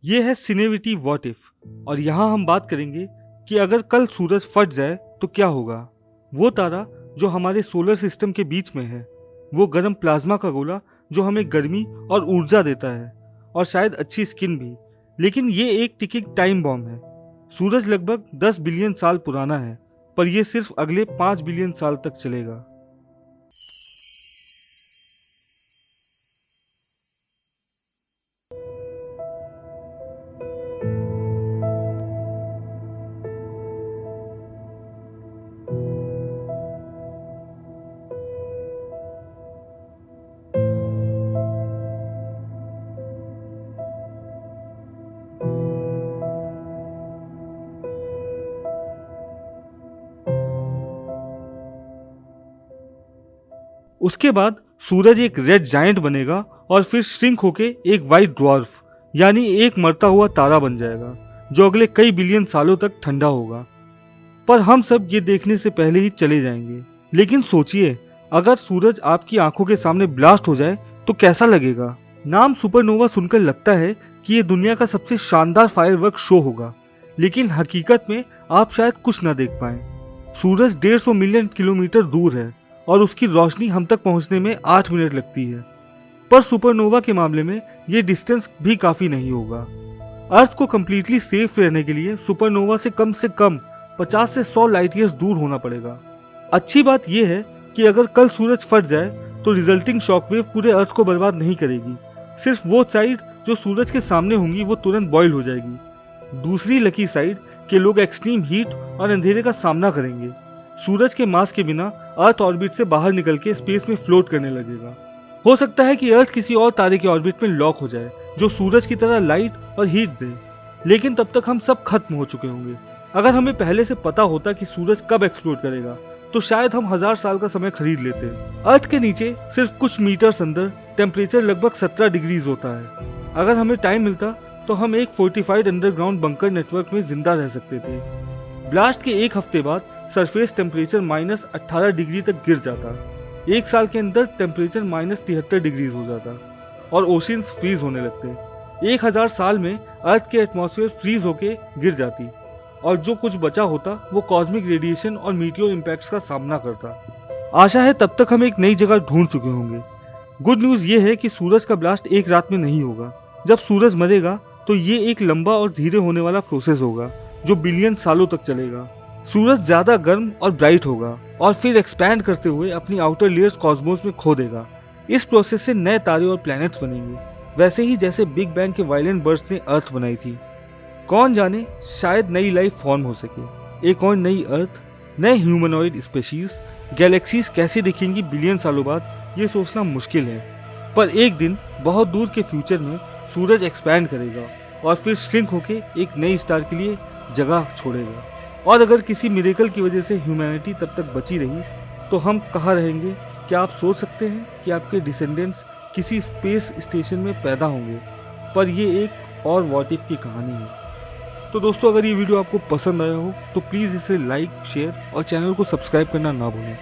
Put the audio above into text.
ये है सिनेविटी what if, और यहाँ हम बात करेंगे कि अगर कल सूरज फट जाए तो क्या होगा। वो तारा जो हमारे सोलर सिस्टम के बीच में है, वो गर्म प्लाज्मा का गोला जो हमें गर्मी और ऊर्जा देता है, और शायद अच्छी स्किन भी। लेकिन ये एक टिकिंग टाइम बॉम्ब है। सूरज लगभग 10 बिलियन साल पुराना है, पर यह सिर्फ अगले 5 बिलियन साल तक चलेगा। उसके बाद सूरज एक रेड जायंट बनेगा और फिर श्रिंक होके एक वाइट ड्वार्फ यानी एक मरता हुआ तारा बन जाएगा, जो अगले कई बिलियन सालों तक ठंडा होगा। पर हम सब ये देखने से पहले ही चले जाएंगे। लेकिन सोचिए, अगर सूरज आपकी आंखों के सामने ब्लास्ट हो जाए तो कैसा लगेगा। नाम सुपरनोवा सुनकर लगता है कि ये दुनिया का सबसे शानदार फायरवर्क शो होगा, लेकिन हकीकत में आप शायद कुछ न देख पाए। सूरज 150 मिलियन किलोमीटर दूर है और उसकी रोशनी हम तक पहुंचने में 8 मिनट लगती है। पर सुपरनोवा के मामले में ये डिस्टेंस भी काफी नहीं होगा। अर्थ को कम्प्लीटली सेफ रहने के लिए सुपरनोवा से कम 50 से 100 लाइट ईयर्स दूर होना पड़ेगा। अच्छी बात यह है कि अगर कल सूरज फट जाए तो रिजल्टिंग शॉकवेव पूरे अर्थ को बर्बाद नहीं करेगी। सिर्फ वो साइड जो सूरज के सामने होंगी वो तुरंत बॉयल हो जाएगी। दूसरी लकी साइड के लोग एक्सट्रीम हीट और अंधेरे का सामना करेंगे। सूरज के मास के बिना अर्थ ऑर्बिट से बाहर निकल के स्पेस में फ्लोट करने लगेगा। हो सकता है कि अर्थ किसी और तारे के ऑर्बिट में लॉक हो जाए जो सूरज की तरह लाइट और हीट दे, लेकिन तब तक हम सब खत्म हो चुके होंगे। अगर हमें पहले से पता होता कि सूरज कब एक्सप्लोड करेगा तो शायद हम 1000 साल का समय खरीद लेते। अर्थ के नीचे सिर्फ कुछ मीटर्स अंदर टेम्परेचर लगभग 17 डिग्रीज होता है। अगर हमें टाइम मिलता तो हम एक फोर्टिफाइड अंडरग्राउंड बंकर नेटवर्क में जिंदा रह सकते थे। ब्लास्ट के एक हफ्ते बाद सरफेस टेम्परेचर -18 डिग्री तक गिर जाता। एक साल के अंदर टेम्परेचर -73 डिग्रीज हो जाता और ओशियंस फ्रीज होने लगते। 1000 साल में अर्थ के एटमॉस्फेयर फ्रीज होके गिर जाती और जो कुछ बचा होता वो कॉस्मिक रेडिएशन और मीटियोर इम्पैक्ट्स का सामना करता। आशा है तब तक हम एक नई जगह ढूंढ चुके होंगे। गुड न्यूज़ ये है कि सूरज का ब्लास्ट एक रात में नहीं होगा। जब सूरज मरेगा तो ये एक लंबा और धीरे होने वाला प्रोसेस होगा जो बिलियन सालों तक चलेगा। सूरज ज्यादा गर्म और ब्राइट होगा और फिर एक्सपैंड करते हुए अपनी आउटर लेयर्स कॉस्मोस में खो देगा। इस प्रोसेस से नए तारे और प्लैनेट्स बनेंगे, वैसे ही जैसे बिग बैंग के वायलेंट बर्स्ट ने अर्थ बनाई थी। कौन जाने, शायद नई लाइफ फॉर्म हो सके, एक और नई अर्थ, नए ह्यूमनॉइड स्पेशीज। गैलेक्सीज कैसे दिखेंगी बिलियन सालों बाद, ये सोचना मुश्किल है। पर एक दिन बहुत दूर के फ्यूचर में सूरज एक्सपैंड करेगा और फिर श्रिंक होके एक नई स्टार के लिए जगह छोड़ेगा। और अगर किसी मिरेकल की वजह से ह्यूमैनिटी तब तक बची रही तो हम कहाँ रहेंगे? क्या आप सोच सकते हैं कि आपके डिसेंडेंट्स किसी स्पेस स्टेशन में पैदा होंगे? पर ये एक और व्हाट इफ की कहानी है। तो दोस्तों, अगर ये वीडियो आपको पसंद आया हो तो प्लीज़ इसे लाइक, शेयर और चैनल को सब्सक्राइब करना ना भूलें।